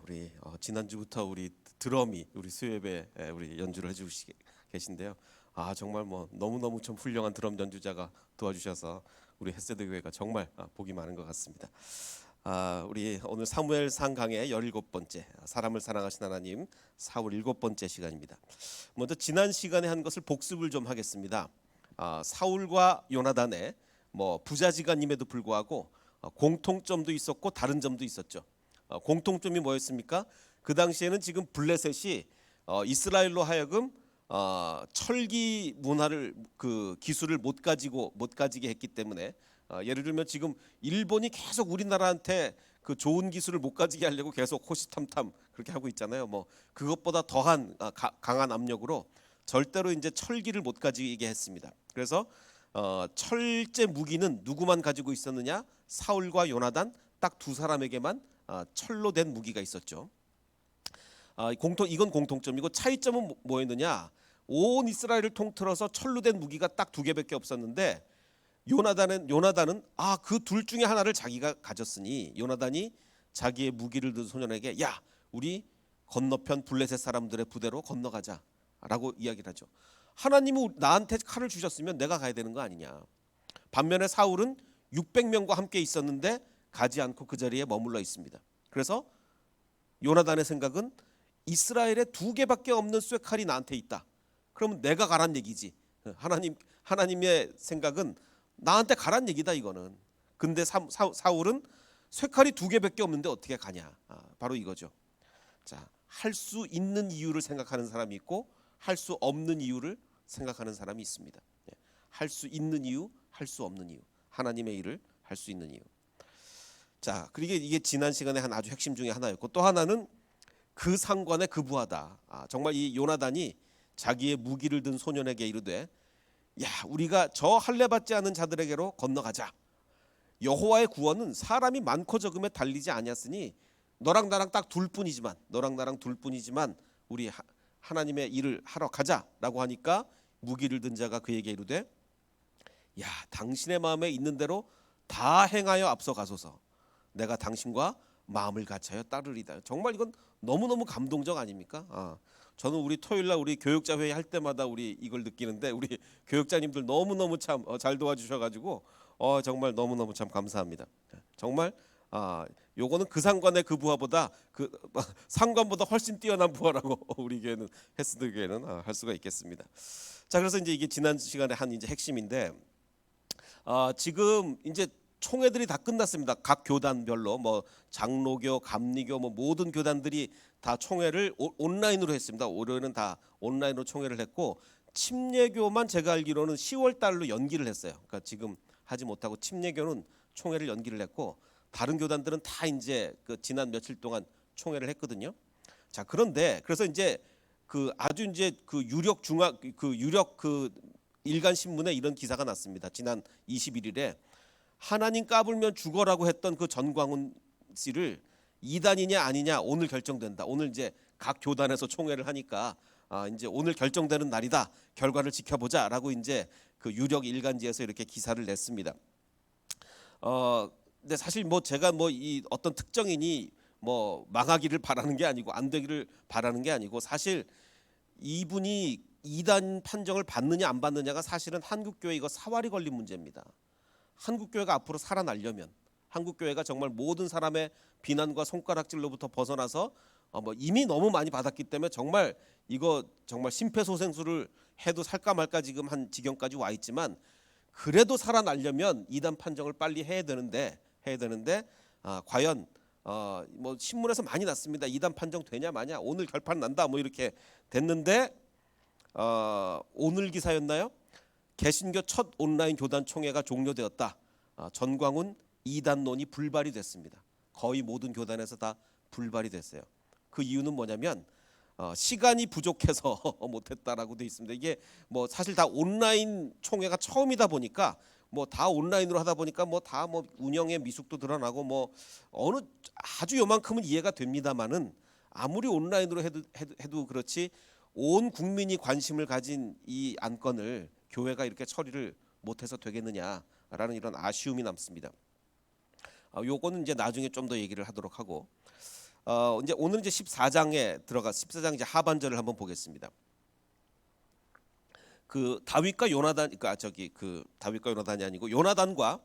우리 지난주부터 우리 드럼이 우리 수요예배 우리 연주를 해주시 계신데요. 정말 뭐 너무너무 좀 훌륭한 드럼 연주자가 도와주셔서 우리 햇세드 교회가 정말 복이 많은 것 같습니다. 우리 오늘 사무엘상 강의 17번째 사람을 사랑하신 하나님 사울 7번째 시간입니다. 먼저 지난 시간에 한 것을 복습을 좀 하겠습니다. 사울과 요나단의 뭐 부자지간임에도 불구하고 공통점도 있었고 다른 점도 있었죠. 공통점이 뭐였습니까? 그 당시에는 지금 블레셋이 이스라엘로 하여금 철기 문화를 그 기술을 못 가지게 했기 때문에 예를 들면 지금 일본이 계속 우리나라한테 그 좋은 기술을 못 가지게 하려고 계속 호시탐탐 그렇게 하고 있잖아요. 뭐 그것보다 더한 강한 압력으로 절대로 이제 철기를 못 가지게 했습니다. 그래서 철제 무기는 누구만 가지고 있었느냐? 사울과 요나단 딱 두 사람에게만 철로 된 무기가 있었죠. 이건 공통점이고 차이점은 뭐였느냐? 온 이스라엘을 통틀어서 철로 된 무기가 딱 두 개밖에 없었는데 요나단은 그 둘 중에 하나를 자기가 가졌으니 요나단이 자기의 무기를 든 소년에게 야 우리 건너편 블레셋 사람들의 부대로 건너가자라고 이야기를 하죠. 하나님은 나한테 칼을 주셨으면 내가 가야 되는 거 아니냐. 반면에 사울은 600명과 함께 있었는데 가지 않고 그 자리에 머물러 있습니다. 그래서 요나단의 생각은 이스라엘에 두 개밖에 없는 쇠칼이 나한테 있다. 그러면 내가 가란 얘기지. 하나님의 생각은 나한테 가란 얘기다 이거는. 근데 사울은 쇠칼이 두 개밖에 없는데 어떻게 가냐. 바로 이거죠. 자, 할 수 있는 이유를 생각하는 사람이 있고 할 수 없는 이유를 생각하는 사람이 있습니다. 할 수 있는 이유, 할 수 없는 이유. 하나님의 일을 할 수 있는 이유. 자, 그리고 이게 지난 시간에 한 아주 핵심 중에 하나였고 또 하나는 그 상관에 그부하다. 정말 이 요나단이 자기의 무기를 든 소년에게 이르되 야 우리가 저 할례 받지 않은 자들에게로 건너가자. 여호와의 구원은 사람이 많고 적음에 달리지 아니하으니 너랑 나랑 딱 둘뿐이지만 우리 하나님의 일을 하러 가자라고 하니까 무기를 든 자가 그에게 이르되 야 당신의 마음에 있는 대로 다 행하여 앞서가소서. 내가 당신과 마음을 같이하여 따르리다. 정말 이건 너무너무 감동적 아닙니까? 저는 우리 토요일날 우리 교육자 회의 할 때마다 우리 이걸 느끼는데 우리 교육자님들 너무너무 참 잘 도와주셔가지고 정말 너무너무 참 감사합니다. 정말 요거는 그 상관의 그 부하보다 그 상관보다 훨씬 뛰어난 부하라고 우리 교회는 햇스드 교회는 할 수가 있겠습니다. 자 그래서 이제 이게 지난 시간에 한 이제 핵심인데 지금 이제 총회들이 다 끝났습니다. 각 교단별로 뭐 장로교, 감리교 뭐 모든 교단들이 다 총회를 온라인으로 했습니다. 올해는 다 온라인으로 총회를 했고 침례교만 제가 알기로는 10월 달로 연기를 했어요. 그러니까 지금 하지 못하고 침례교는 총회를 연기를 했고 다른 교단들은 다 이제 그 지난 며칠 동안 총회를 했거든요. 자 그런데 그래서 이제 그 아주 이제 그 유력 그 일간 신문에 이런 기사가 났습니다. 지난 21일에 하나님 까불면 죽어라고 했던 그 전광훈 씨를 이단이냐 아니냐 오늘 결정된다. 오늘 이제 각 교단에서 총회를 하니까 이제 오늘 결정되는 날이다. 결과를 지켜보자라고 이제 그 유력 일간지에서 이렇게 기사를 냈습니다. 근데 사실 뭐 제가 뭐 이 어떤 특정인이 뭐 망하기를 바라는 게 아니고 안 되기를 바라는 게 아니고 사실 이분이 이단 판정을 받느냐 안 받느냐가 사실은 한국교회 이거 사활이 걸린 문제입니다. 한국교회가 앞으로 살아나려면 한국교회가 정말 모든 사람의 비난과 손가락질로부터 벗어나서 뭐 이미 너무 많이 받았기 때문에 정말 이거 정말 심폐소생술을 해도 살까 말까 지금 한 지경까지 와 있지만 그래도 살아나려면 이단 판정을 빨리 해야 되는데 과연 뭐 신문에서 많이 났습니다. 이단 판정 되냐 마냐 오늘 결판 난다 뭐 이렇게 됐는데 오늘 기사였나요? 개신교 첫 온라인 교단 총회가 종료되었다. 전광훈 이단론이 불발이 됐습니다. 거의 모든 교단에서 다 불발이 됐어요. 그 이유는 뭐냐면 시간이 부족해서 못했다라고 돼 있습니다. 이게 뭐 사실 다 온라인 총회가 처음이다 보니까 뭐 다 온라인으로 하다 보니까 뭐 다 뭐 운영의 미숙도 드러나고 뭐 어느 아주 요만큼은 이해가 됩니다만은 아무리 온라인으로 해도 그렇지 온 국민이 관심을 가진 이 안건을 교회가 이렇게 처리를 못해서 되겠느냐라는 이런 아쉬움이 남습니다. 요거는 이제 나중에 좀 더 얘기를 하도록 하고 이제 오늘 이제 14장에 들어가 14장 이제 하반절을 한번 보겠습니다. 그 다윗과 요나단, 그러니까 그 다윗과 요나단이 아니고 요나단과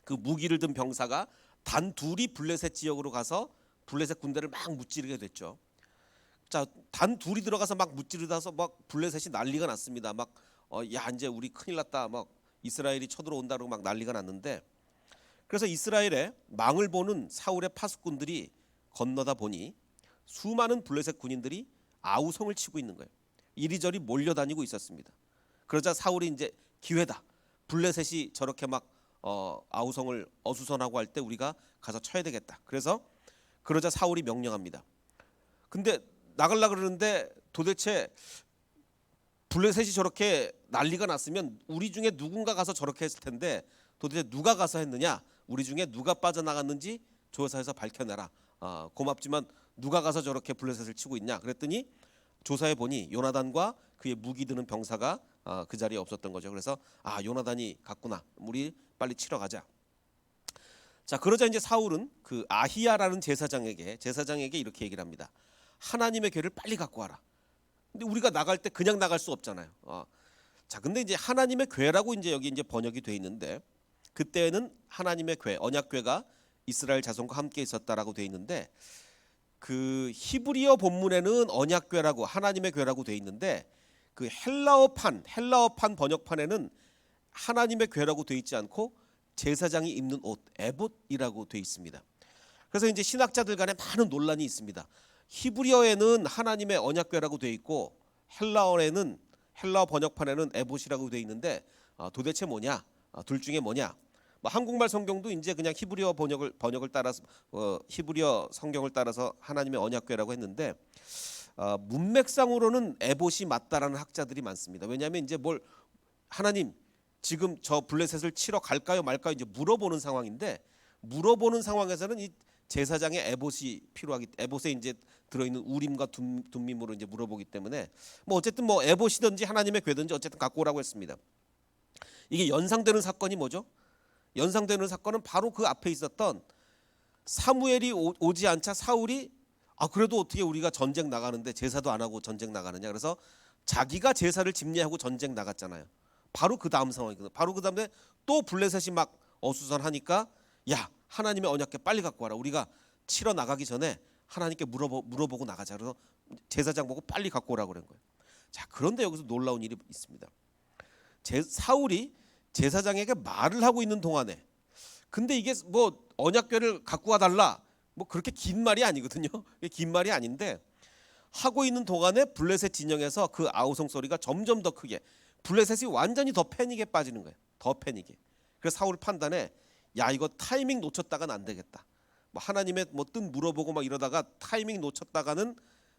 그 무기를 든 병사가 단 둘이 블레셋 지역으로 가서 블레셋 군대를 막 무찌르게 됐죠. 자, 단 둘이 들어가서 막 무찌르다서 막 블레셋이 난리가 났습니다. 막 야 이제 우리 큰일 났다. 막 이스라엘이 쳐들어온다고 막 난리가 났는데, 그래서 이스라엘의 망을 보는 사울의 파수꾼들이 건너다 보니 수많은 블레셋 군인들이 아우성을 치고 있는 거예요. 이리저리 몰려다니고 있었습니다. 그러자 사울이 이제 기회다. 블레셋이 저렇게 막 아우성을 어수선하고 할 때 우리가 가서 쳐야 되겠다. 그러자 사울이 명령합니다. 근데 나가려고 그러는데 도대체 블레셋이 저렇게 난리가 났으면 우리 중에 누군가 가서 저렇게 했을 텐데 도대체 누가 가서 했느냐? 우리 중에 누가 빠져나갔는지 조사해서 밝혀내라. 고맙지만 누가 가서 저렇게 블레셋을 치고 있냐? 그랬더니 조사해 보니 요나단과 그의 무기 드는 병사가 그 자리에 없었던 거죠. 그래서 요나단이 갔구나. 우리 빨리 치러 가자. 자, 그러자 이제 사울은 그 아히야라는 제사장에게 이렇게 얘기를 합니다. 하나님의 궤를 빨리 갖고 와라. 근데 우리가 나갈 때 그냥 나갈 수 없잖아요. 자, 근데 이제 하나님의 궤라고 이제 여기 이제 번역이 돼 있는데, 그때는 하나님의 궤, 언약궤가 이스라엘 자손과 함께 있었다라고 돼 있는데, 그 히브리어 본문에는 언약궤라고 하나님의 궤라고 돼 있는데, 그 헬라어판 번역판에는 하나님의 궤라고 돼 있지 않고 제사장이 입는 옷, 에봇이라고 돼 있습니다. 그래서 이제 신학자들 간에 많은 논란이 있습니다. 히브리어에는 하나님의 언약궤라고 돼 있고 헬라어 번역판에는 에봇이라고 돼 있는데 도대체 뭐냐? 둘 중에 뭐냐? 한국말 성경도 이제 그냥 히브리어 번역을 따라서 히브리어 성경을 따라서 하나님의 언약궤라고 했는데, 문맥상으로는 에봇이 맞다라는 학자들이 많습니다. 왜냐하면 이제 하나님 지금 저 블레셋을 치러 갈까요 말까요 이제 물어보는 상황인데, 물어보는 상황에서는 이 제사장의 에봇이 필요하기, 에봇에 이제 들어있는 우림과 둠밈으로 이제 물어보기 때문에 어쨌든 에봇이든지 하나님의 궤든지 어쨌든 갖고 오라고 했습니다. 이게 연상되는 사건이 뭐죠? 연상되는 사건은 바로 그 앞에 있었던 사무엘이 오지 않자 사울이 그래도 어떻게 우리가 전쟁 나가는데 제사도 안 하고 전쟁 나가느냐, 그래서 자기가 제사를 집례하고 전쟁 나갔잖아요. 바로 그 다음 상황이거든요. 바로 그 다음에 또 블레셋이 막 어수선하니까 야, 하나님의 언약궤 빨리 갖고 와라. 우리가 치러 나가기 전에 하나님께 물어보고 나가자. 그래서 제사장 보고 빨리 갖고 오라고 그런 거예요. 자, 그런데 여기서 놀라운 일이 있습니다. 사울이 제사장에게 말을 하고 있는 동안에, 근데 이게 언약궤를 갖고 와달라 그렇게 긴 말이 아니거든요. 긴 말이 아닌데 하고 있는 동안에 블레셋 진영에서 그 아우성 소리가 점점 더 크게, 블레셋이 완전히 더 패닉에 빠지는 거예요. 더 패닉에. 그래서 사울 판단에 야, 이거 타이밍 놓쳤다가는 안 되겠다. 하나님의 뜻 물어보고 막 이러다가 타이밍 놓쳤다가는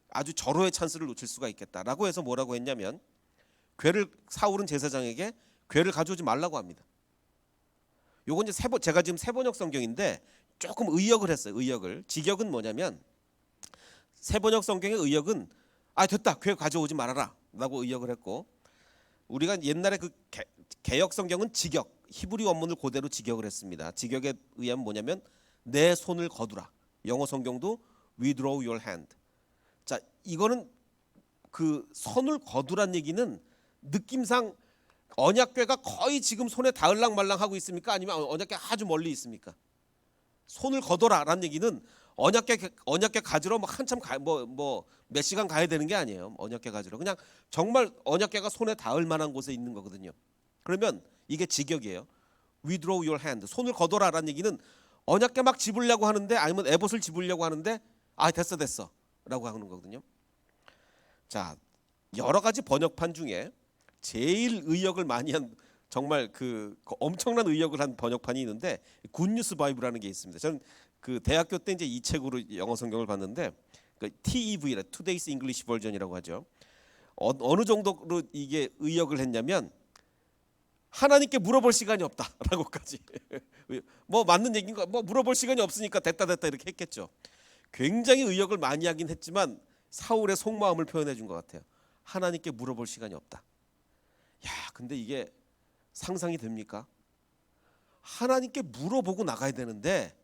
아주 절호의 찬스를 놓칠 수가 있겠다라고 해서 뭐라고 했냐면, 사울은 제사장에게 궤를 가져오지 말라고 합니다. 요건 이제 제가 지금 세번역 성경인데 조금 의역을 했어요. 직역은 뭐냐면, 세번역 성경의 의역은 됐다, 궤 가져오지 말아라라고 의역을 했고, 우리가 옛날에 그 개역 성경은 직역, 히브리 원문을 그대로 직역을 했습니다. 직역에 의하면 뭐냐면 내 손을 거두라. 영어 성경도 withdraw your hand. 자, 이거는 그 손을 거두란 얘기는 느낌상 언약궤가 거의 지금 손에 닿을랑 말랑 하고 있습니까? 아니면 언약궤 아주 멀리 있습니까? 손을 거둬라라는 얘기는 언약궤 가지러 한참 몇 시간 가야 되는 게 아니에요. 언약궤 가지러 그냥 정말 언약궤가 손에 닿을 만한 곳에 있는 거거든요. 그러면 이게 직역이에요. withdraw your hand. 손을 거둬라라는 얘기는 언약궤 막 집으려고 하는데, 아니면 에봇을 집으려고 하는데 됐어라고 하는 거거든요. 자, 여러 가지 번역판 중에 제일 의역을 많이 한, 정말 그 엄청난 의역을 한 번역판이 있는데 굿뉴스 바이블이라는 게 있습니다. 저는 그 대학교 때 이제 이 책으로 영어 성경을 봤는데, TEV라 Today's English Version이라고 하죠. 어느 정도로 이게 의역을 했냐면, 하나님께 물어볼 시간이 없다라고까지. 맞는 얘기인가? 물어볼 시간이 없으니까 됐다 이렇게 했겠죠. 굉장히 의역을 많이 하긴 했지만 사울의 속마음을 표현해 준 것 같아요. 하나님께 물어볼 시간이 없다. 야, 근데 이게 상상이 됩니까? 하나님께 물어보고 나가야 되는데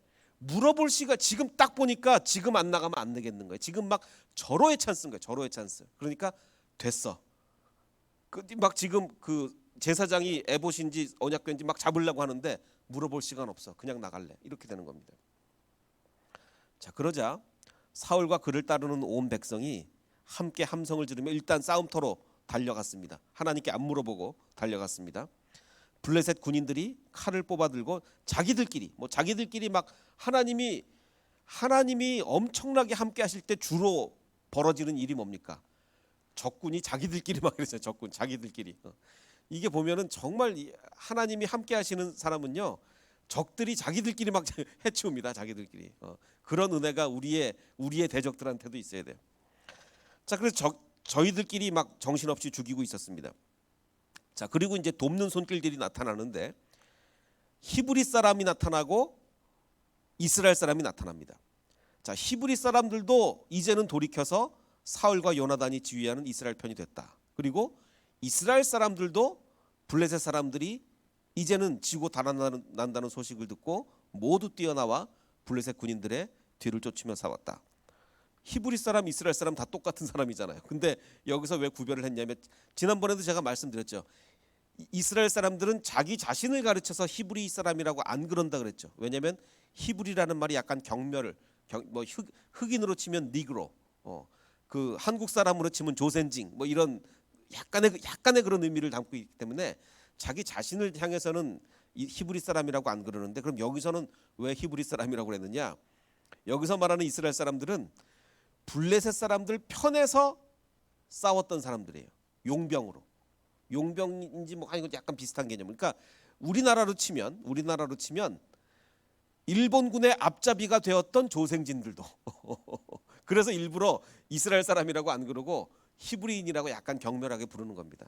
물어볼 시간 지금 딱 보니까 지금 안 나가면 안 되겠는 거예요. 지금 막 절호의 찬스인 거예요. 절호의 찬스. 그러니까 됐어. 막 지금 그 제사장이 에봇인지 언약궤인지 막 잡으려고 하는데 물어볼 시간 없어. 그냥 나갈래. 이렇게 되는 겁니다. 자, 그러자 사울과 그를 따르는 온 백성이 함께 함성을 지르며 일단 싸움터로 달려갔습니다. 하나님께 안 물어보고 달려갔습니다. 블레셋 군인들이 칼을 뽑아들고 자기들끼리 막 하나님이 엄청나게 함께 하실 때 주로 벌어지는 일이 뭡니까? 적군이 자기들끼리 막 그랬어요. 자기들끼리. 이게 보면은 정말 하나님이 함께 하시는 사람은요, 적들이 자기들끼리 막 해치웁니다. 자기들끼리. 그런 은혜가 우리의 대적들한테도 있어야 돼요. 자, 그래서 저희들끼리 막 정신없이 죽이고 있었습니다. 자, 그리고 이제 돕는 손길들이 나타나는데 히브리 사람이 나타나고 이스라엘 사람이 나타납니다. 자, 히브리 사람들도 이제는 돌이켜서 사울과 요나단이 지휘하는 이스라엘 편이 됐다. 그리고 이스라엘 사람들도 블레셋 사람들이 이제는 지고 달아난다는 소식을 듣고 모두 뛰어나와 블레셋 군인들의 뒤를 쫓으며 싸웠다. 히브리 사람, 이스라엘 사람 다 똑같은 사람이잖아요. 근데 여기서 왜 구별을 했냐면 지난번에도 제가 말씀드렸죠. 이스라엘 사람들은 자기 자신을 가르쳐서 히브리 사람이라고 안 그런다 그랬죠. 왜냐하면 히브리라는 말이 약간 흑인으로 치면 니그로, 그 한국 사람으로 치면 조센징, 뭐 이런 약간의 그런 의미를 담고 있기 때문에 자기 자신을 향해서는 히브리 사람이라고 안 그러는데, 그럼 여기서는 왜 히브리 사람이라고 그랬느냐? 여기서 말하는 이스라엘 사람들은 블레셋 사람들 편에서 싸웠던 사람들이에요. 용병인지 뭐 아니 약간 비슷한 개념. 그러니까 우리나라로 치면 일본군의 앞잡이가 되었던 조생진들도 그래서 일부러 이스라엘 사람이라고 안 그러고 히브리인이라고 약간 경멸하게 부르는 겁니다.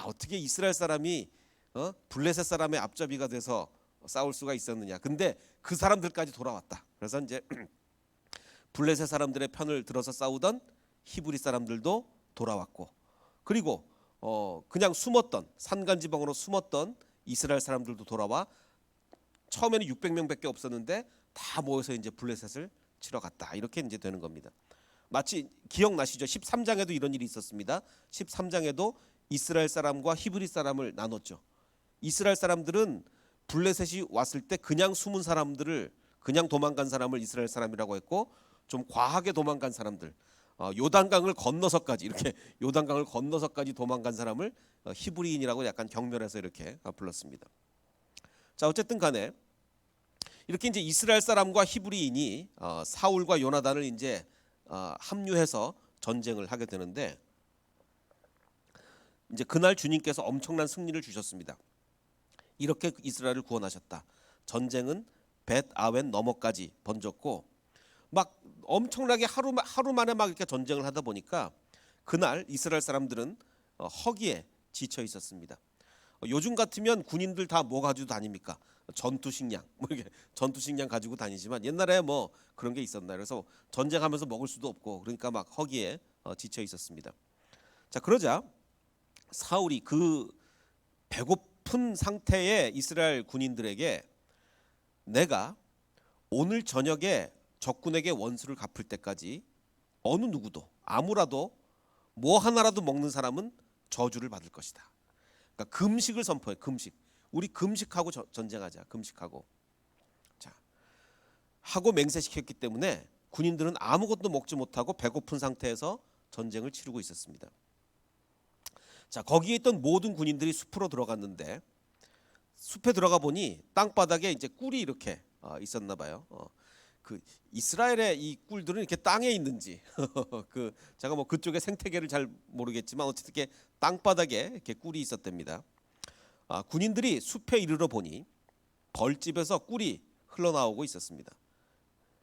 어떻게 이스라엘 사람이 블레셋 사람의 앞잡이가 돼서 싸울 수가 있었느냐. 근데 그 사람들까지 돌아왔다. 그래서 이제 블레셋 사람들의 편을 들어서 싸우던 히브리 사람들도 돌아왔고, 그리고 그냥 숨었던 산간지방으로 숨었던 이스라엘 사람들도 돌아와 처음에는 600명밖에 없었는데 다 모여서 이제 블레셋을 치러 갔다. 이렇게 이제 되는 겁니다. 마치 기억나시죠? 13장에도 이런 일이 있었습니다. 13장에도 이스라엘 사람과 히브리 사람을 나눴죠. 이스라엘 사람들은 블레셋이 왔을 때 그냥 숨은 사람들을, 그냥 도망간 사람을 이스라엘 사람이라고 했고, 좀 과하게 도망간 사람들, 요단강을 건너서까지 도망간 사람을 히브리인이라고 약간 경멸해서 이렇게 불렀습니다. 자, 어쨌든 간에 이렇게 이제 이스라엘 사람과 히브리인이 사울과 요나단을 이제 합류해서 전쟁을 하게 되는데, 이제 그날 주님께서 엄청난 승리를 주셨습니다. 이렇게 이스라엘을 구원하셨다. 전쟁은 벳 아웬 너머까지 번졌고, 막 엄청나게 하루 만에 막 이렇게 전쟁을 하다 보니까 그날 이스라엘 사람들은 허기에 지쳐 있었습니다. 요즘 같으면 군인들 다 뭐 가지고 다닙니까? 전투식량, 뭐 이렇게 전투식량 가지고 다니지만 옛날에 뭐 그런 게 있었나요? 그래서 전쟁하면서 먹을 수도 없고, 그러니까 막 허기에 지쳐 있었습니다. 자, 그러자 사울이 그 배고픈 상태의 이스라엘 군인들에게 내가 오늘 저녁에 적군에게 원수를 갚을 때까지 어느 누구도 아무라도 뭐 하나라도 먹는 사람은 저주를 받을 것이다. 그러니까 금식을 선포해. 금식. 우리 금식하고 전쟁하자. 금식하고. 자, 하고 맹세시켰기 때문에 군인들은 아무것도 먹지 못하고 배고픈 상태에서 전쟁을 치르고 있었습니다. 자, 거기에 있던 모든 군인들이 숲으로 들어갔는데, 숲에 들어가 보니 땅바닥에 이제 꿀이 이렇게 있었나 봐요. 그 이스라엘의 이 꿀들은 이렇게 땅에 있는지 제가 뭐 그쪽의 생태계를 잘 모르겠지만 어쨌든 이렇게 땅바닥에 이렇게 꿀이 있었답니다. 군인들이 숲에 이르러 보니 벌집에서 꿀이 흘러나오고 있었습니다.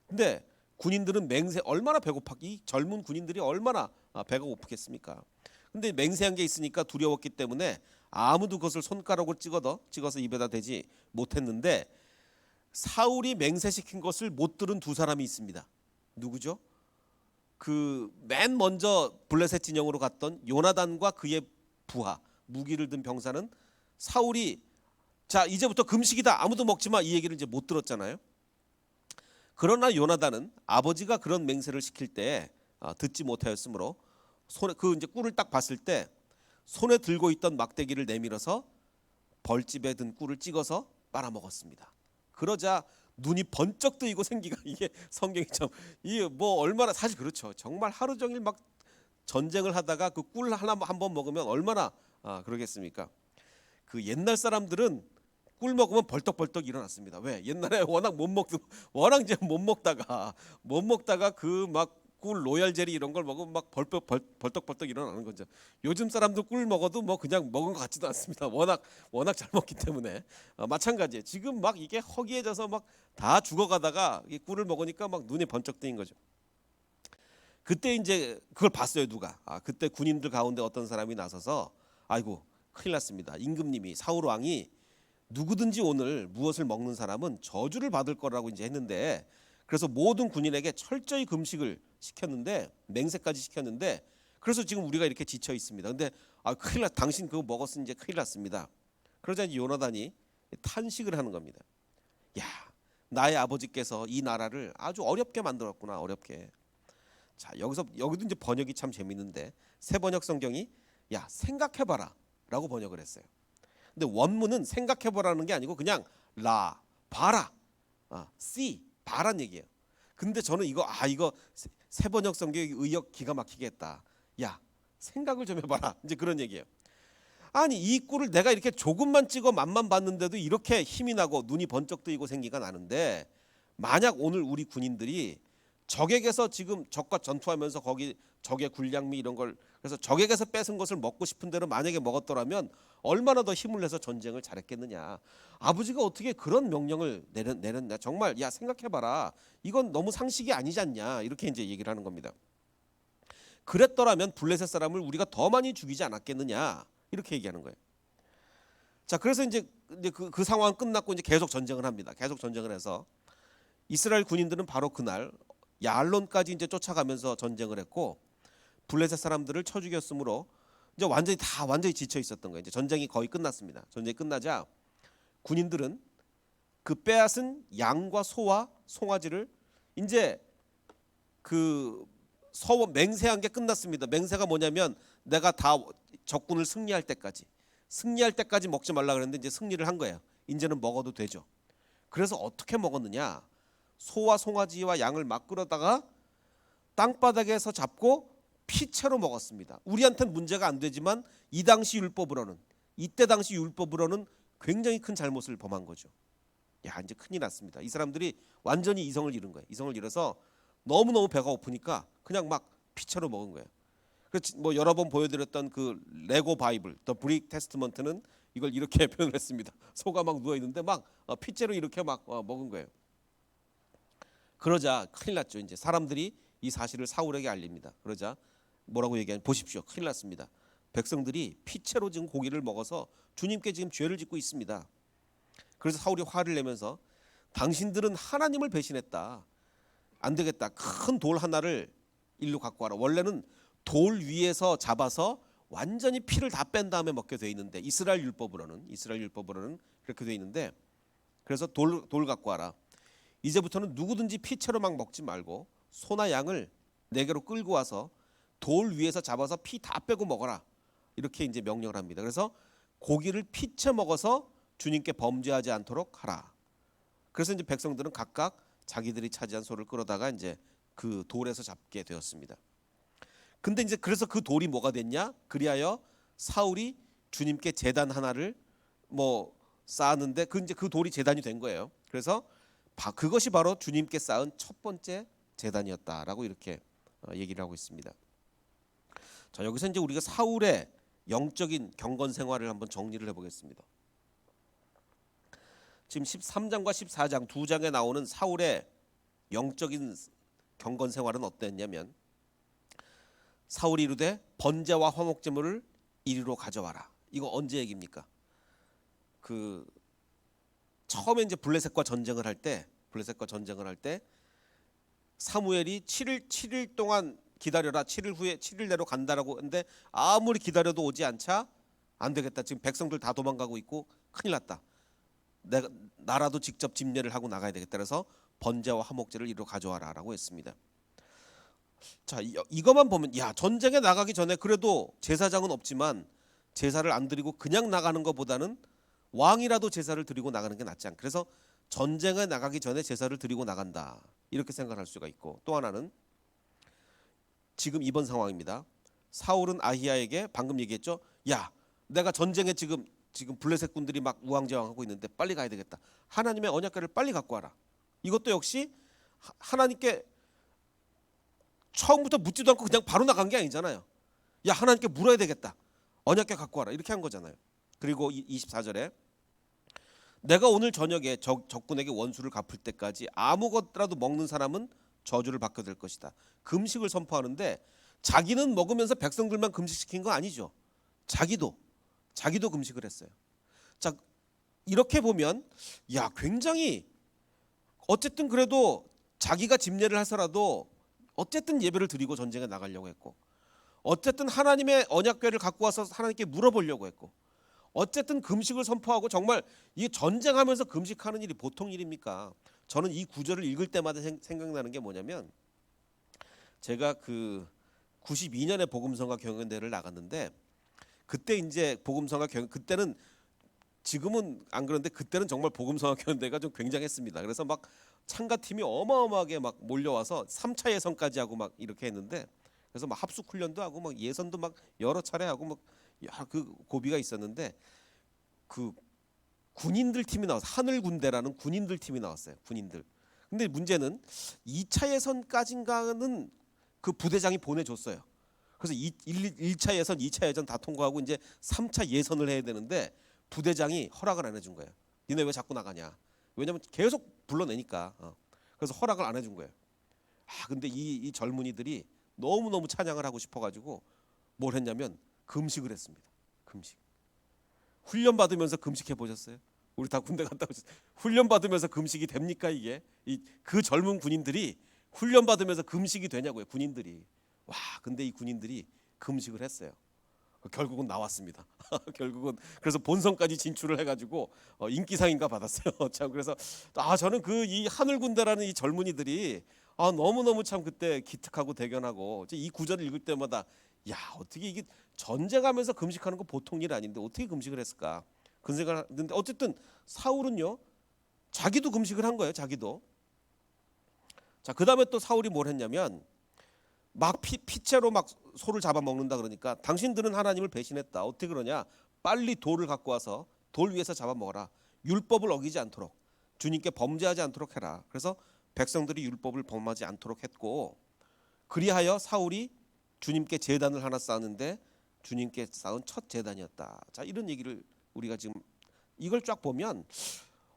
근데 군인들은 얼마나 이 젊은 군인들이 얼마나 배가 고프겠습니까? 근데 맹세한 게 있으니까 두려웠기 때문에 아무도 그것을 손가락으로 찍어서 입에다 대지 못했는데, 사울이 맹세시킨 것을 못 들은 두 사람이 있습니다. 누구죠? 그 맨 먼저 블레셋 진영으로 갔던 요나단과 그의 부하, 무기를 든 병사는 사울이 자 이제부터 금식이다, 아무도 먹지 마, 이 얘기를 이제 못 들었잖아요. 그러나 요나단은 아버지가 그런 맹세를 시킬 때 듣지 못하였으므로 손에 그 이제 꿀을 딱 봤을 때 손에 들고 있던 막대기를 내밀어서 벌집에 든 꿀을 찍어서 빨아먹었습니다. 그러자 눈이 번쩍 뜨이고 생기가 이게 성경이 참 이게 뭐 얼마나 사실 그렇죠. 정말 하루 종일 막 전쟁을 하다가 그 꿀 하나 한 번 먹으면 얼마나 그러겠습니까? 그 옛날 사람들은 꿀 먹으면 벌떡벌떡 일어났습니다. 왜? 옛날에 워낙 이제 못 먹다가 그 막 꿀 로얄 제리 이런 걸 먹으면 막 벌떡벌떡 일어나는 거죠. 요즘 사람들 꿀 먹어도 뭐 그냥 먹은 것 같지도 않습니다. 워낙 잘 먹기 때문에 마찬가지예요. 지금 막 이게 허기해져서 막 다 죽어가다가 이 꿀을 먹으니까 막 눈이 번쩍 뜨인 거죠. 그때 이제 그걸 봤어요. 누가? 그때 군인들 가운데 어떤 사람이 나서서 아이고 큰일 났습니다. 임금님이 사울 왕이 누구든지 오늘 무엇을 먹는 사람은 저주를 받을 거라고 이제 했는데, 그래서 모든 군인에게 철저히 금식을 시켰는데 맹세까지 시켰는데, 그래서 지금 우리가 이렇게 지쳐 있습니다. 근데 큰일 났, 당신 그거 먹었으니 이제 큰일 났습니다. 그러자 이제 요나단이 탄식을 하는 겁니다. 야, 나의 아버지께서 이 나라를 아주 어렵게 만들었구나, 어렵게. 자, 여기도 이제 번역이 참 재밌는데 새 번역 성경이 야 생각해봐라라고 번역을 했어요. 근데 원문은 생각해보라는 게 아니고 그냥 라 봐라, see 봐란 얘기예요. 근데 저는 이거 새 번역 성경의 의역 기가 막히게 했다. 야 생각을 좀 해봐라, 이제 그런 얘기예요. 아니 이 꿀을 내가 이렇게 조금만 찍어 맛만 봤는데도 이렇게 힘이 나고 눈이 번쩍 뜨이고 생기가 나는데, 만약 오늘 우리 군인들이 적에게서 지금 적과 전투하면서 거기 적의 군량미 이런 걸 그래서 적에게서 뺏은 것을 먹고 싶은 대로 만약에 먹었더라면 얼마나 더 힘을 내서 전쟁을 잘했겠느냐. 아버지가 어떻게 그런 명령을 내렸냐. 정말 야 생각해봐라. 이건 너무 상식이 아니지 않냐. 이렇게 이제 얘기를 하는 겁니다. 그랬더라면 블레셋 사람을 우리가 더 많이 죽이지 않았겠느냐. 이렇게 얘기하는 거예요. 자, 그래서 이제 그 상황 끝났고 이제 계속 전쟁을 합니다. 계속 전쟁을 해서 이스라엘 군인들은 바로 그날 야알론까지 이제 쫓아가면서 전쟁을 했고, 블레셋 사람들을 쳐 죽였으므로 이제 완전히 지쳐 있었던 거예요. 이제 전쟁이 거의 끝났습니다. 전쟁이 끝나자 군인들은 그 빼앗은 양과 소와 송아지를 이제 그 맹세한 게 끝났습니다. 맹세가 뭐냐면 내가 다 적군을 승리할 때까지 먹지 말라 그랬는데 이제 승리를 한 거예요. 이제는 먹어도 되죠. 그래서 어떻게 먹었느냐? 소와 송아지와 양을 막 끌어다가 땅바닥에서 잡고 피채로 먹었습니다. 우리한테는 문제가 안 되지만 이때 당시 율법으로는 굉장히 큰 잘못을 범한 거죠. 야, 이제 큰일 났습니다. 이 사람들이 완전히 이성을 잃은 거예요. 이성을 잃어서 너무너무 배가 고프니까 그냥 막 피채로 먹은 거예요. 그래서 뭐 여러 번 보여드렸던 그 레고 바이블, 더 브릭 테스트먼트는 이걸 이렇게 표현을 했습니다. 소가 막 누워 있는데 막 피채로 이렇게 막 먹은 거예요. 그러자 큰일 났죠. 이제 사람들이 이 사실을 사울에게 알립니다. 그러자 뭐라고 얘기하냐? 보십시오. 큰일 났습니다. 백성들이 피채로 지금 고기를 먹어서 주님께 지금 죄를 짓고 있습니다. 그래서 사울이 화를 내면서 당신들은 하나님을 배신했다. 안 되겠다. 큰 돌 하나를 일로 갖고 와라. 원래는 돌 위에서 잡아서 완전히 피를 다 뺀 다음에 먹게 돼 있는데 이스라엘 율법으로는 그렇게 돼 있는데, 그래서 돌 갖고 와라. 이제부터는 누구든지 피채로 막 먹지 말고 소나 양을 내게로 끌고 와서 돌 위에서 잡아서 피 다 빼고 먹어라. 이렇게 이제 명령을 합니다. 그래서 고기를 피채 먹어서 주님께 범죄하지 않도록 하라. 그래서 이제 백성들은 각각 자기들이 차지한 소를 끌어다가 이제 그 돌에서 잡게 되었습니다. 근데 이제 그래서 그 돌이 뭐가 됐냐? 그리하여 사울이 주님께 제단 하나를 뭐 쌓았는데 그 돌이 제단이 된 거예요. 그래서 그것이 바로 주님께 쌓은 첫 번째 제단이었다라고 이렇게 얘기를 하고 있습니다. 자, 여기서 이제 우리가 사울의 영적인 경건 생활을 한번 정리를 해보겠습니다. 지금 13장과 14장 두 장에 나오는 사울의 영적인 경건 생활은 어땠냐면, 사울이 이르되 번제와 화목제물을 이리로 가져와라. 이거 언제 얘기입니까? 처음에 이제 블레셋과 전쟁을 할 때 사무엘이 7일 동안 기다려라. 7일 후에 7일 내로 간다라고 했는데 아무리 기다려도 오지 않자 안 되겠다. 지금 백성들 다 도망가고 있고 큰일 났다. 나라도 직접 집례를 하고 나가야 되겠다. 그래서 번제와 화목제를 이리로 가져와라라고 했습니다. 자, 이것만 보면 야, 전쟁에 나가기 전에 그래도 제사장은 없지만 제사를 안 드리고 그냥 나가는 것보다는 왕이라도 제사를 드리고 나가는 게 낫지 않. 그래서 전쟁에 나가기 전에 제사를 드리고 나간다. 이렇게 생각할 수가 있고, 또 하나는 지금 이번 상황입니다. 사울은 아히야에게 방금 얘기했죠. 야, 내가 전쟁에 지금 블레셋 군들이 막 우왕좌왕하고 있는데 빨리 가야 되겠다. 하나님의 언약궤를 빨리 갖고 와라. 이것도 역시 하나님께 처음부터 묻지도 않고 그냥 바로 나간 게 아니잖아요. 야, 하나님께 물어야 되겠다. 언약궤 갖고 와라. 이렇게 한 거잖아요. 그리고 24절에 내가 오늘 저녁에 적군에게 원수를 갚을 때까지 아무것이라도 먹는 사람은 저주를 받게 될 것이다. 금식을 선포하는데 자기는 먹으면서 백성들만 금식시킨 거 아니죠. 자기도 금식을 했어요. 자, 이렇게 보면 야, 굉장히 어쨌든 그래도 자기가 집례를 해서라도 어쨌든 예배를 드리고 전쟁에 나가려고 했고, 어쨌든 하나님의 언약궤를 갖고 와서 하나님께 물어보려고 했고, 어쨌든 금식을 선포하고, 정말 이 전쟁하면서 금식하는 일이 보통 일입니까? 저는 이 구절을 읽을 때마다 생각나는 게 뭐냐면, 제가 그 92년에 복음성가 경연대회를 나갔는데, 그때 이제 복음성가 경연, 그때는 지금은 안 그런데 그때는 정말 복음성가 경연대회가 좀 굉장했습니다. 그래서 막 참가팀이 어마어마하게 막 몰려와서 3차 예선까지 하고 막 이렇게 했는데, 그래서 막 합숙 훈련도 하고 막 예선도 막 여러 차례 하고 막 그 고비가 있었는데, 그 군인들 팀이 나왔어요. 하늘 군대라는 군인들 팀이 나왔어요. 군인들. 근데 문제는 2차 예선까지인가는 그 부대장이 보내줬어요. 그래서 1차 예선, 2차 예선 다 통과하고 이제 3차 예선을 해야 되는데 부대장이 허락을 안 해준 거예요. 니네 왜 자꾸 나가냐? 왜냐면 계속 불러내니까. 그래서 허락을 안 해준 거예요. 근데 이 젊은이들이 너무너무 찬양을 하고 싶어가지고 뭘 했냐면 금식을 했습니다. 금식. 훈련 받으면서 금식해 보셨어요? 우리 다 군대 갔다 오셨어요. 훈련 받으면서 금식이 됩니까 이게? 그 젊은 군인들이 훈련 받으면서 금식이 되냐고요, 군인들이. 와, 근데 이 군인들이 금식을 했어요. 결국은 나왔습니다. 결국은 그래서 본선까지 진출을 해가지고 인기상인가 받았어요. 참, 그래서 저는 그 이 하늘 군대라는 이 젊은이들이 너무너무 참 그때 기특하고 대견하고, 이 구절을 읽을 때마다 야, 어떻게 이게 전쟁하면서 금식하는 거 보통 일 아닌데 어떻게 금식을 했을까 그런 생각을 했는데, 어쨌든 사울은요 자기도 금식을 한 거예요. 자기도. 자, 그 다음에 또 사울이 뭘 했냐면 막 피채로 막 소를 잡아먹는다 그러니까 당신들은 하나님을 배신했다. 어떻게 그러냐? 빨리 돌을 갖고 와서 돌 위에서 잡아먹어라. 율법을 어기지 않도록, 주님께 범죄하지 않도록 해라. 그래서 백성들이 율법을 범하지 않도록 했고, 그리하여 사울이 주님께 제단을 하나 쌓았는데 주님께 쌓은 첫 제단이었다. 자, 이런 얘기를 우리가 지금 이걸 쫙 보면,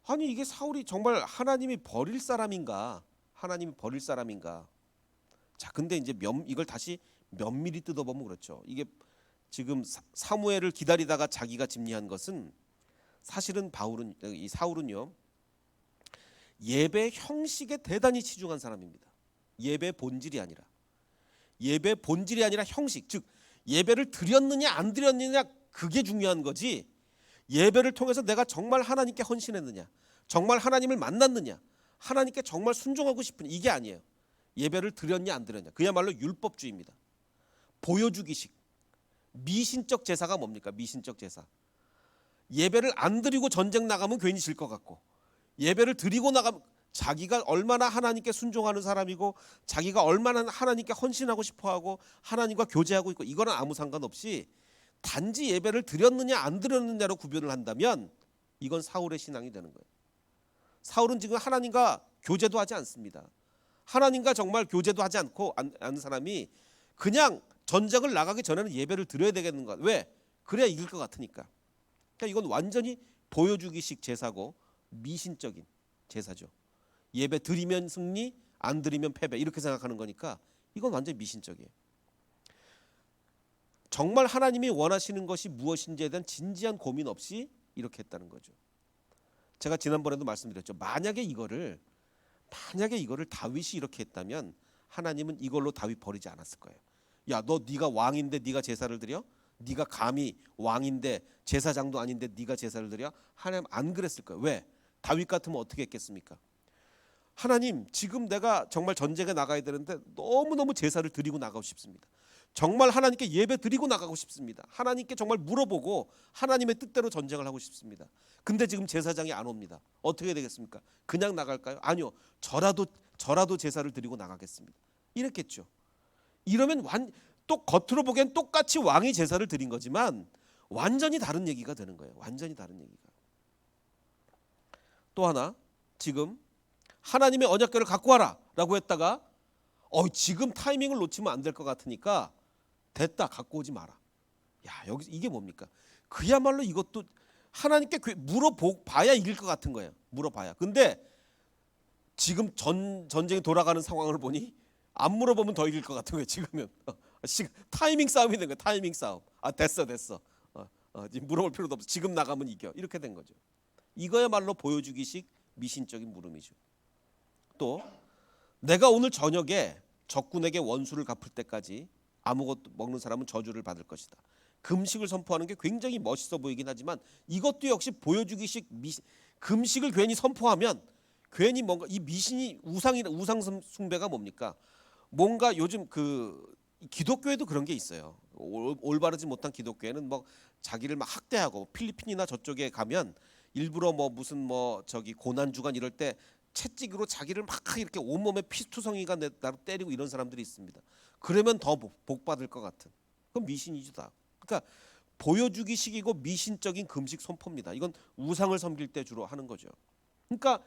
아니 이게 사울이 정말 하나님이 버릴 사람인가? 하나님이 버릴 사람인가? 자, 근데 이제 이걸 다시 면밀히 뜯어보면 그렇죠. 이게 지금 사무엘을 기다리다가 자기가 집리한 것은 사실은 이 사울은요 예배 형식에 대단히 치중한 사람입니다. 예배 본질이 아니라 형식, 즉 예배를 드렸느냐 안 드렸느냐 그게 중요한 거지, 예배를 통해서 내가 정말 하나님께 헌신했느냐, 정말 하나님을 만났느냐, 하나님께 정말 순종하고 싶은 이게 아니에요. 예배를 드렸냐 안 드렸냐, 그야말로 율법주의입니다. 보여주기식, 미신적 제사가 뭡니까? 미신적 제사. 예배를 안 드리고 전쟁 나가면 괜히 질 것 같고, 예배를 드리고 나가면 자기가 얼마나 하나님께 순종하는 사람이고 자기가 얼마나 하나님께 헌신하고 싶어하고 하나님과 교제하고 있고, 이거는 아무 상관없이 단지 예배를 드렸느냐 안 드렸느냐로 구별을 한다면 이건 사울의 신앙이 되는 거예요. 사울은 지금 하나님과 교제도 하지 않습니다. 하나님과 정말 교제도 하지 않고 않은 사람이 그냥 전쟁을 나가기 전에는 예배를 드려야 되겠는 것. 왜? 그래야 이길 것 같으니까. 그러니까 이건 완전히 보여주기식 제사고 미신적인 제사죠. 예배 드리면 승리, 안 드리면 패배, 이렇게 생각하는 거니까 이건 완전히 미신적이에요. 정말 하나님이 원하시는 것이 무엇인지에 대한 진지한 고민 없이 이렇게 했다는 거죠. 제가 지난번에도 말씀드렸죠. 만약에 이거를 다윗이 이렇게 했다면 하나님은 이걸로 다윗 버리지 않았을 거예요. 야, 네가 왕인데 네가 제사를 드려? 네가 감히 왕인데 제사장도 아닌데 네가 제사를 드려? 하나님 안 그랬을 거예요. 왜? 다윗 같으면 어떻게 했겠습니까? 하나님, 지금 내가 정말 전쟁에 나가야 되는데 너무너무 제사를 드리고 나가고 싶습니다. 정말 하나님께 예배 드리고 나가고 싶습니다. 하나님께 정말 물어보고 하나님의 뜻대로 전쟁을 하고 싶습니다. 근데 지금 제사장이 안 옵니다. 어떻게 되겠습니까? 그냥 나갈까요? 아니요. 저라도 제사를 드리고 나가겠습니다. 이랬겠죠. 이러면 또 겉으로 보기엔 똑같이 왕이 제사를 드린 거지만 완전히 다른 얘기가 되는 거예요. 완전히 다른 얘기가. 또 하나, 지금 하나님의 언약궤를 갖고 와라 라고 했다가 지금 타이밍을 놓치면 안 될 것 같으니까 됐다, 갖고 오지 마라. 야, 여기 이게 뭡니까? 그야말로 이것도 하나님께 물어봐야 이길 것 같은 거예요. 물어봐야. 근데 지금 전쟁이 돌아가는 상황을 보니 안 물어보면 더 이길 것 같은 거예요. 지금은 타이밍 싸움이 된 거예요. 타이밍 싸움. 됐어. 지금 물어볼 필요도 없어. 지금 나가면 이겨. 이렇게 된 거죠. 이거야말로 보여주기식 미신적인 물음이죠. 또 내가 오늘 저녁에 적군에게 원수를 갚을 때까지 아무것도 먹는 사람은 저주를 받을 것이다. 금식을 선포하는 게 굉장히 멋있어 보이긴 하지만 이것도 역시 보여주기식 금식을 괜히 선포하면 괜히 뭔가 이 미신이 우상 숭배가 뭡니까? 뭔가 요즘 기독교에도 그런 게 있어요. 올바르지 못한 기독교에는 뭐 자기를 막 학대하고 필리핀이나 저쪽에 가면 일부러 무슨 고난 주간 이럴 때 채찍으로 자기를 막 이렇게 온몸에 피투성이가 나로 때리고 이런 사람들이 있습니다. 그러면 더 복 받을 것 같은. 그건 미신이죠 다. 그러니까 보여주기식이고 미신적인 금식 선포입니다. 이건 우상을 섬길 때 주로 하는 거죠. 그러니까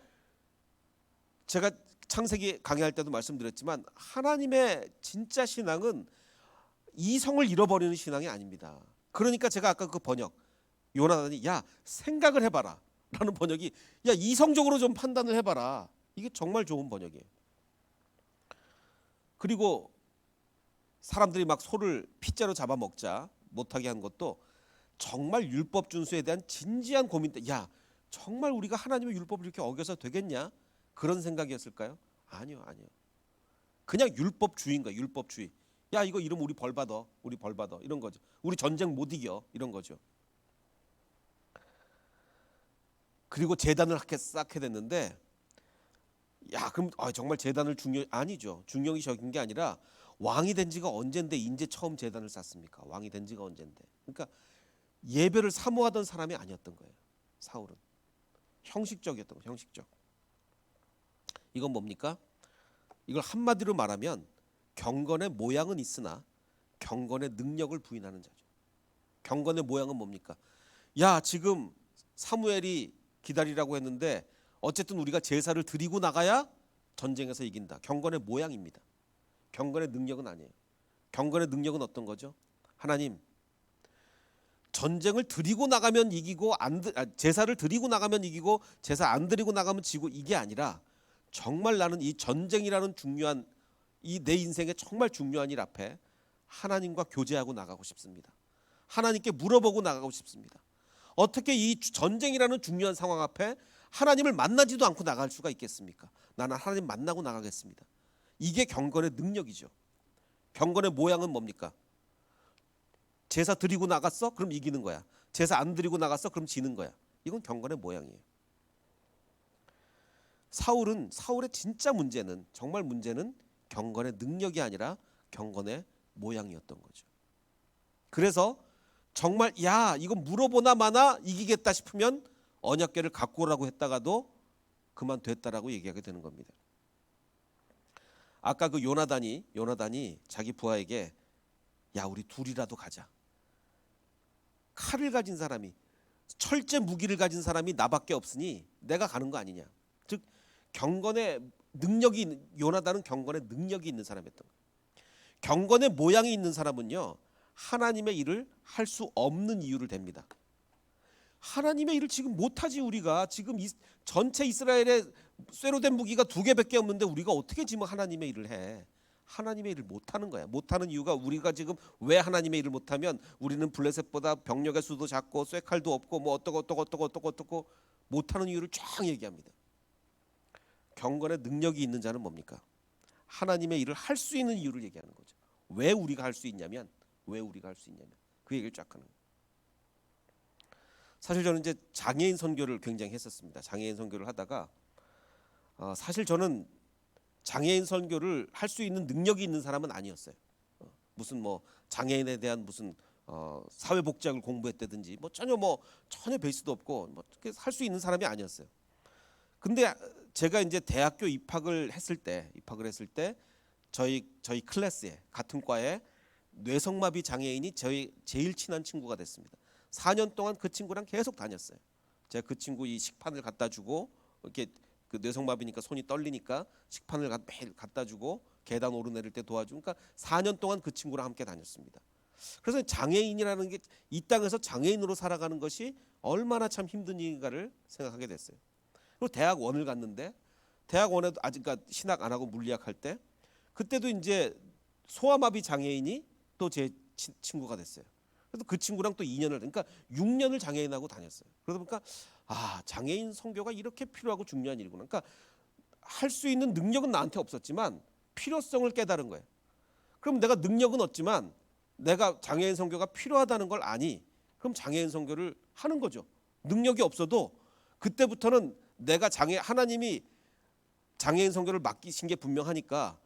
제가 창세기 강의할 때도 말씀드렸지만 하나님의 진짜 신앙은 이성을 잃어버리는 신앙이 아닙니다. 그러니까 제가 아까 그 번역 요나단이 생각을 해봐라 라는 번역이 이성적으로 좀 판단을 해봐라. 이게 정말 좋은 번역이에요. 그리고 사람들이 막 소를 핏자로 잡아먹자 못하게 한 것도 정말 율법 준수에 대한 진지한 고민 때 정말 우리가 하나님의 율법을 이렇게 어겨서 되겠냐? 그런 생각이었을까요? 아니요. 그냥 율법주의인 거야. 율법주의. 이거 이러면 우리 벌 받아 이런 거죠. 우리 전쟁 못 이겨 이런 거죠. 그리고 제단을 쌓게 됐는데 그럼 정말 제단을 아니죠. 중용이 적인 게 아니라 왕이 된 지가 언젠데 이제 처음 제단을 쌓습니까? 왕이 된 지가 언젠데. 그러니까 예배를 사모하던 사람이 아니었던 거예요. 사울은 형식적이었던 거예요. 형식적. 이건 뭡니까? 이걸 한마디로 말하면 경건의 모양은 있으나 경건의 능력을 부인하는 자죠. 경건의 모양은 뭡니까? 지금 사무엘이 기다리라고 했는데 어쨌든 우리가 제사를 드리고 나가야 전쟁에서 이긴다. 경건의 모양입니다. 경건의 능력은 아니에요. 경건의 능력은 어떤 거죠? 하나님, 전쟁을 드리고 나가면 이기고 제사를 드리고 나가면 이기고 제사 안 드리고 나가면 지고 이게 아니라 정말 나는 이 전쟁이라는 중요한 내 인생의 정말 중요한 일 앞에 하나님과 교제하고 나가고 싶습니다. 하나님께 물어보고 나가고 싶습니다. 어떻게 이 전쟁이라는 중요한 상황 앞에 하나님을 만나지도 않고 나갈 수가 있겠습니까? 나는 하나님 만나고 나가겠습니다. 이게 경건의 능력이죠. 경건의 모양은 뭡니까? 제사 드리고 나갔어? 그럼 이기는 거야. 제사 안 드리고 나갔어? 그럼 지는 거야. 이건 경건의 모양이에요. 사울의 진짜 문제는 정말 문제는 경건의 능력이 아니라 경건의 모양이었던 거죠. 그래서 정말 이건 물어보나 마나 이기겠다 싶으면 언약궤를 갖고 오라고 했다가도 그만 됐다라고 얘기하게 되는 겁니다. 아까 그 요나단이 자기 부하에게 우리 둘이라도 가자. 칼을 가진 사람이 철제 무기를 가진 사람이 나밖에 없으니 내가 가는 거 아니냐. 즉 경건의 능력이 요나단은 경건의 능력이 있는 사람이었던 거예요. 경건의 모양이 있는 사람은요 하나님의 일을 할 수 없는 이유를 댑니다. 하나님의 일을 지금 못하지. 우리가 지금 전체 이스라엘에 쇠로 된 무기가 2개밖에 없는데 우리가 어떻게 지금 하나님의 일을 해. 하나님의 일을 못하는 거야. 못하는 이유가 우리가 지금 왜 하나님의 일을 못하면 우리는 블레셋보다 병력의 수도 작고 쇠칼도 없고 어떻고 못하는 이유를 쫙 얘기합니다. 경건의 능력이 있는 자는 뭡니까? 하나님의 일을 할 수 있는 이유를 얘기하는 거죠. 왜 우리가 할 수 있냐면 그 얘기를 쫙 하는 거예요. 사실 저는 이제 장애인 선교를 굉장히 했었습니다. 장애인 선교를 하다가 사실 저는 장애인 선교를 할 수 있는 능력이 있는 사람은 아니었어요. 무슨 뭐 장애인에 대한 무슨 사회복지학을 공부했다든지 전혀 베이스도 없고 뭐 할 수 있는 사람이 아니었어요. 근데 제가 이제 대학교 입학을 했을 때 저희 클래스에 같은 과에 뇌성마비 장애인이 저희 제일 친한 친구가 됐습니다. 4년 동안 그 친구랑 계속 다녔어요. 제가 그 친구 이 식판을 갖다 주고 이렇게 그 뇌성마비니까 손이 떨리니까 식판을 매일 갖다 주고 계단 오르내릴 때 도와주고 그러니까 4년 동안 그 친구랑 함께 다녔습니다. 그래서 장애인이라는 게 이 땅에서 장애인으로 살아가는 것이 얼마나 참 힘든 일인가를 생각하게 됐어요. 그리고 대학원을 갔는데 대학원에도 아직 그러니까 신학 안 하고 물리학 할 때 그때도 이제 소아마비 장애인이 또 제 친구가 됐어요. 그래서 그 친구랑 또 2년을 그러니까 6년을 장애인하고 다녔어요. 그러다 보니까 장애인 선교가 이렇게 필요하고 중요한 일이구나. 그러니까 할 수 있는 능력은 나한테 없었지만 필요성을 깨달은 거예요. 그럼 내가 능력은 없지만 내가 장애인 선교가 필요하다는 걸 아니. 그럼 장애인 선교를 하는 거죠. 능력이 없어도 그때부터는 내가 하나님이 장애인 선교를 맡기신 게 분명하니까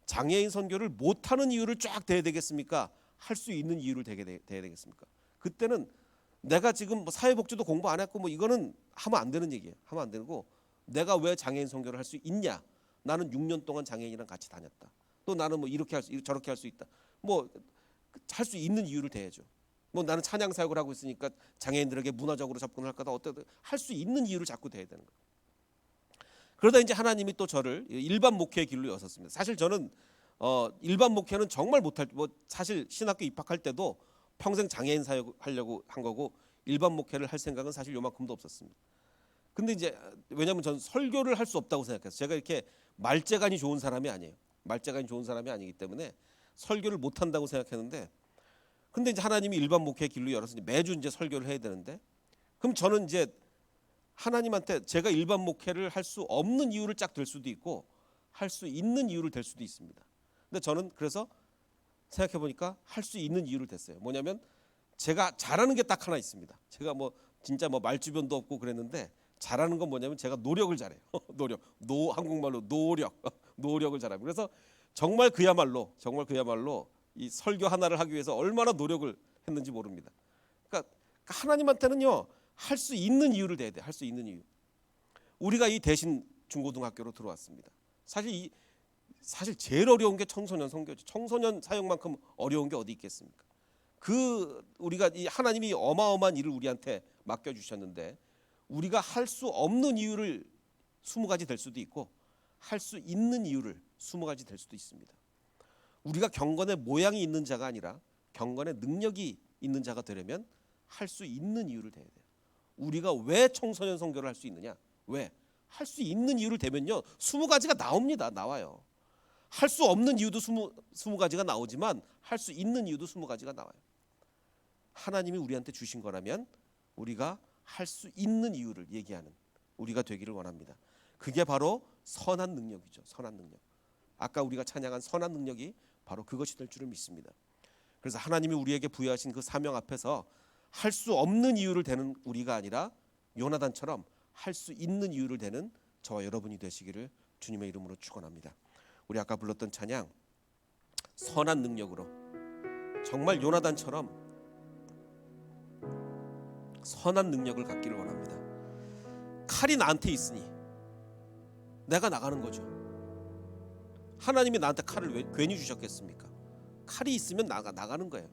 장애인 선교를 못하는 이유를 쫙 대야 되겠습니까? 할 수 있는 이유를 대야 되겠습니까? 그때는 내가 지금 뭐 사회복지도 공부 안 했고 뭐 이거는 하면 안 되는 얘기예요. 하면 안 되고 내가 왜 장애인 선교를 할 수 있냐? 나는 6년 동안 장애인이랑 같이 다녔다. 또 나는 뭐 이렇게 저렇게 할 수 있다. 뭐 할 수 있는 이유를 대야죠. 뭐 나는 찬양 사역을 하고 있으니까 장애인들에게 문화적으로 접근을 할 거다. 어떻게 할 수 있는 이유를 자꾸 대야 되는 거예요. 그러다 이제 하나님이 또 저를 일반 목회의 길로 여섰습니다. 사실 저는 일반 목회는 정말 못할 뭐 사실 신학교 입학할 때도 평생 장애인 사역 하려고 한 거고 일반 목회를 할 생각은 사실 요만큼도 없었습니다. 근데 이제 왜냐하면 전 설교를 할 수 없다고 생각해서 제가 이렇게 말재간이 좋은 사람이 아니에요. 말재간이 좋은 사람이 아니기 때문에 설교를 못 한다고 생각했는데 근데 이제 하나님이 일반 목회의 길로 열어서 매주 이제 설교를 해야 되는데 그럼 저는 이제 하나님한테 제가 일반 목회를 할 수 없는 이유를 쫙 들 수도 있고 할 수 있는 이유를 댈 수도 있습니다. 근데 저는 그래서 생각해 보니까 할 수 있는 이유를 댔어요. 뭐냐면 제가 잘하는 게 딱 하나 있습니다. 제가 뭐 진짜 뭐 말주변도 없고 그랬는데 잘하는 건 뭐냐면 제가 노력을 잘해요. 한국말로 노력을 잘합니다. 그래서 정말 그야말로 이 설교 하나를 하기 위해서 얼마나 노력을 했는지 모릅니다. 그러니까 하나님한테는요 할 수 있는 이유를 대야 돼. 할 수 있는 이유. 우리가 이 대신 중고등학교로 들어왔습니다. 사실 제일 어려운 게 청소년 선교죠. 청소년 사역만큼 어려운 게 어디 있겠습니까? 우리가 이 하나님이 어마어마한 일을 우리한테 맡겨 주셨는데 우리가 할 수 없는 이유를 20가지 될 수도 있고 할 수 있는 이유를 20가지 될 수도 있습니다. 우리가 경건의 모양이 있는 자가 아니라 경건의 능력이 있는 자가 되려면 할 수 있는 이유를 대야 돼요. 우리가 왜 청소년 선교를 할 수 있느냐? 왜? 할 수 있는 이유를 대면요 20가지가 나와요. 할 수 없는 이유도 20가지가 나오지만 할 수 있는 이유도 20가지가 나와요. 하나님이 우리한테 주신 거라면 우리가 할 수 있는 이유를 얘기하는 우리가 되기를 원합니다. 그게 바로 선한 능력이죠. 선한 능력. 아까 우리가 찬양한 선한 능력이 바로 그것이 될 줄을 믿습니다. 그래서 하나님이 우리에게 부여하신 그 사명 앞에서 할 수 없는 이유를 대는 우리가 아니라 요나단처럼 할 수 있는 이유를 대는 저와 여러분이 되시기를 주님의 이름으로 축원합니다. 우리 아까 불렀던 찬양 선한 능력으로 정말 요나단처럼 선한 능력을 갖기를 원합니다. 칼이 나한테 있으니 내가 나가는 거죠. 하나님이 나한테 칼을 왜 괜히 주셨겠습니까? 칼이 있으면 나가는 거예요.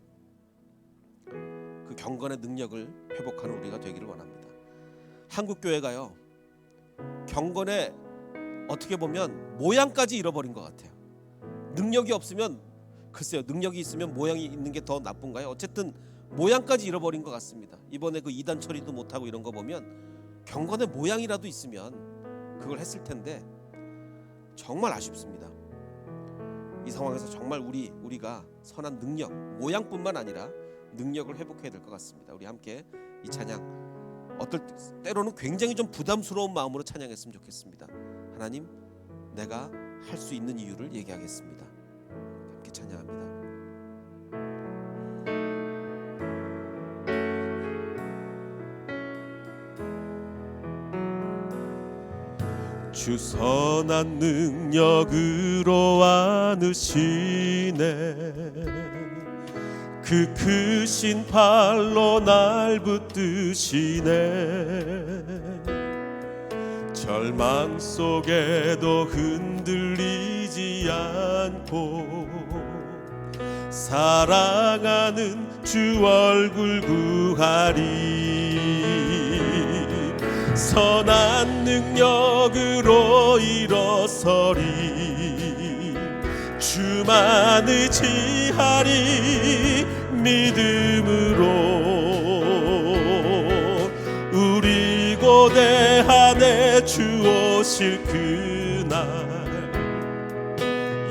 그 경건의 능력을 회복하는 우리가 되기를 원합니다. 한국 교회가요 경건의 어떻게 보면 모양까지 잃어버린 것 같아요. 능력이 없으면 글쎄요 능력이 있으면 모양이 있는 게 더 나쁜가요? 어쨌든 모양까지 잃어버린 것 같습니다. 이번에 그 이단 처리도 못하고 이런 거 보면 경건의 모양이라도 있으면 그걸 했을 텐데 정말 아쉽습니다. 이 상황에서 정말 우리가 선한 능력 모양뿐만 아니라 능력을 회복해야 될 것 같습니다. 우리 함께 이 찬양 때로는 굉장히 좀 부담스러운 마음으로 찬양했으면 좋겠습니다. 하나님 내가 할 수 있는 이유를 얘기하겠습니다. 함께 찬양합니다. 주 선한 능력으로 안으시네. 그 크신 팔로 날 붙드시네. 절망 속에도 흔들리지 않고 사랑하는 주 얼굴 구하리. 선한 능력으로 일어서리. 주만 의지하리. 믿음으로 우리 고대 안에 주 오실 그날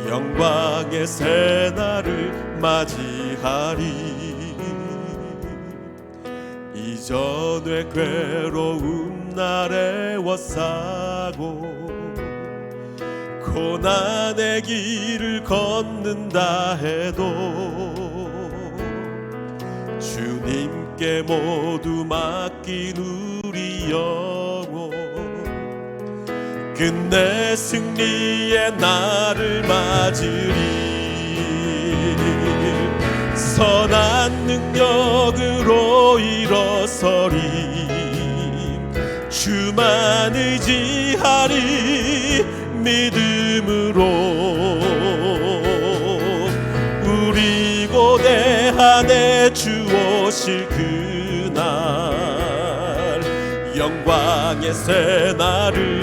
영광의 새날을 맞이하리. 이전에 괴로운 날에 워싸고 고난의 길을 걷는다 해도 주님께 모두 맡긴 우리 영혼 끝내 승리의 날을 맞으리. 선한 능력으로 일어서리. 주만 의지하리. 믿음으로 우리 고대 안에 주 오실 그날 영광의 새날을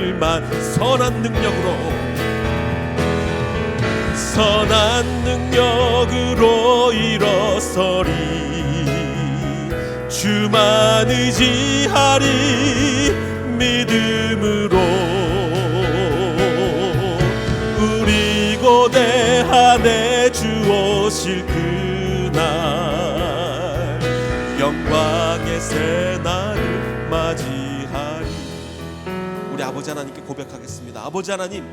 선한 능력으로 일어서리. 주만 의지하리. 믿음으로 우리 고대 안에 주 오실 그날 영광의 새날을 맞이하리. 우리 아버지 하나님께 고백하겠습니다. 아버지 하나님,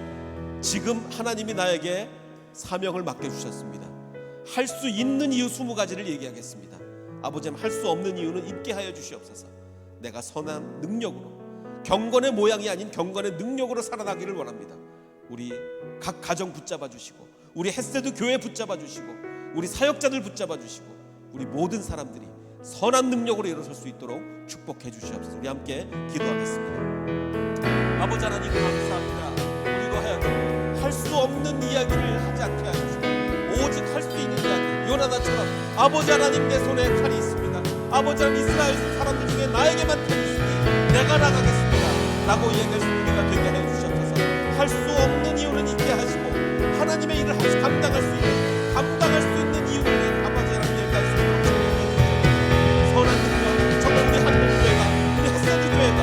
지금 하나님이 나에게 사명을 맡겨주셨습니다. 할 수 있는 이유 20가지를 얘기하겠습니다. 아버지 하나님, 할 수 없는 이유는 있게 하여 주시옵소서. 내가 선한 능력으로, 경건의 모양이 아닌 경건의 능력으로 살아나기를 원합니다. 우리 각 가정 붙잡아 주시고, 우리 햇세드 교회 붙잡아 주시고, 우리 사역자들 붙잡아 주시고, 우리 모든 사람들이 선한 능력으로 일어설 수 있도록 축복해 주시옵소서. 우리 함께 기도하겠습니다. 아버지 하나님 감사합니다. 우리로 하여금 할 수 없는 이야기를 하지 않게 하시고 오직 할 수 있는 이야기, 요나단처럼 아버지 하나님 내 손에 칼이 있습니다. 아버지 하나님 이스라엘 사람들 중에 나에게만 칼이 있으니 내가 나가겠습니다 라고 얘기할 수 있는 우리가 되게 해주셔서 할 수 없는 이유는 있게 하시고 하나님의 일을 감당할 수 있는 이유를 아버지 하나님 얘기할 수 있는 선한 능력, 정말 우리 한국교회가, 우리 햇세드 교회가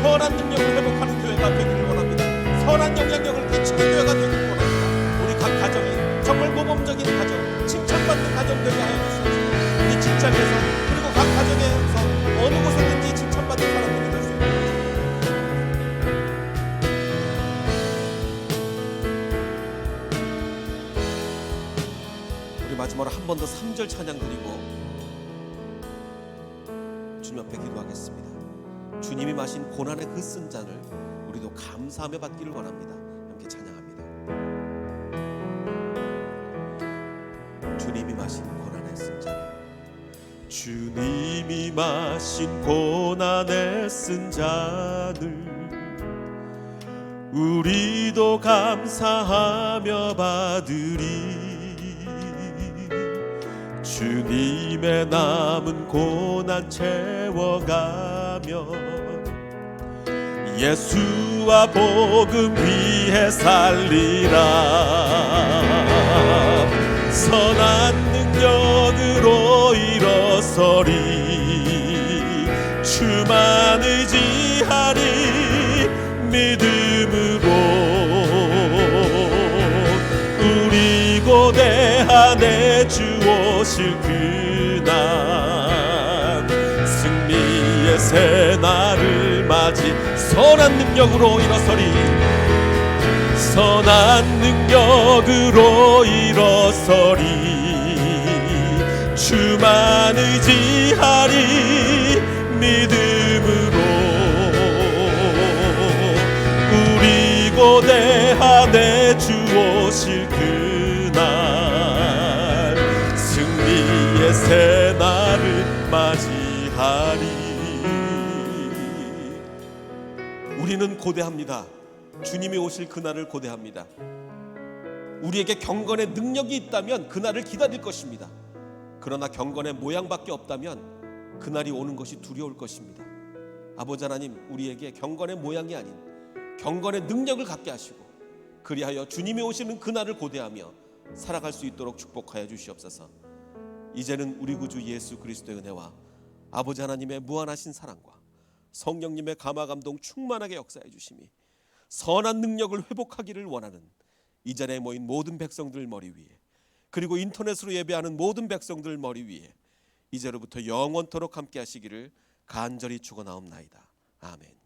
선한 능력을 회복하는 교회가 되기를 원합니다. 선한 영향력을 끼치는 교회가 되기를 원합니다. 우리 각 가정이 정말 모범적인 가정, 칭찬받는 가정 되게 하여 주시옵소서. 우리 직장에서 그리고 각 가정에서 어느 곳에든지 칭찬받는 사람들이 될 수 있도록. 우리 마지막으로 한 번 더 3절 찬양 드리고 주님 앞에 기도하겠습니다. 주님이 마신 고난의 그 쓴 잔을 우리도 감사하며 받기를 원합니다. 함께 찬양합니다. 주님이 마신 고난의 쓴 잔, 주님이 마신 고난의 쓴 잔을 우리도 감사하며 받으리. 주님의 남은 고난 채워가며 예수와 복음 위에 살리라. 선한 능력으로 일어서리. 주만 의지하리. 믿음으로 우리 고대 안에 주 오실 그날 승리의 새날을 맞이 선한 능력으로 일어서리. 선한 능력으로 일어서리. 주만 의지하리. 믿음으로 우리 오실 그날 승리의 새날을 맞이하리. 우리는 고대합니다. 주님이 오실 그날을 고대합니다. 우리에게 경건의 능력이 있다면 그날을 기다릴 것입니다. 그러나 경건의 모양밖에 없다면 그날이 오는 것이 두려울 것입니다. 아버지 하나님, 우리에게 경건의 모양이 아닌 경건의 능력을 갖게 하시고 그리하여 주님이 오시는 그날을 고대하며 살아갈 수 있도록 축복하여 주시옵소서. 이제는 우리 구주 예수 그리스도의 은혜와 아버지 하나님의 무한하신 사랑과 성령님의 감화감동 충만하게 역사해 주심이 선한 능력을 회복하기를 원하는 이 자리에 모인 모든 백성들 머리 위에, 그리고 인터넷으로 예배하는 모든 백성들 머리 위에 이제로부터 영원토록 함께 하시기를 간절히 축원하옵나이다. 아멘.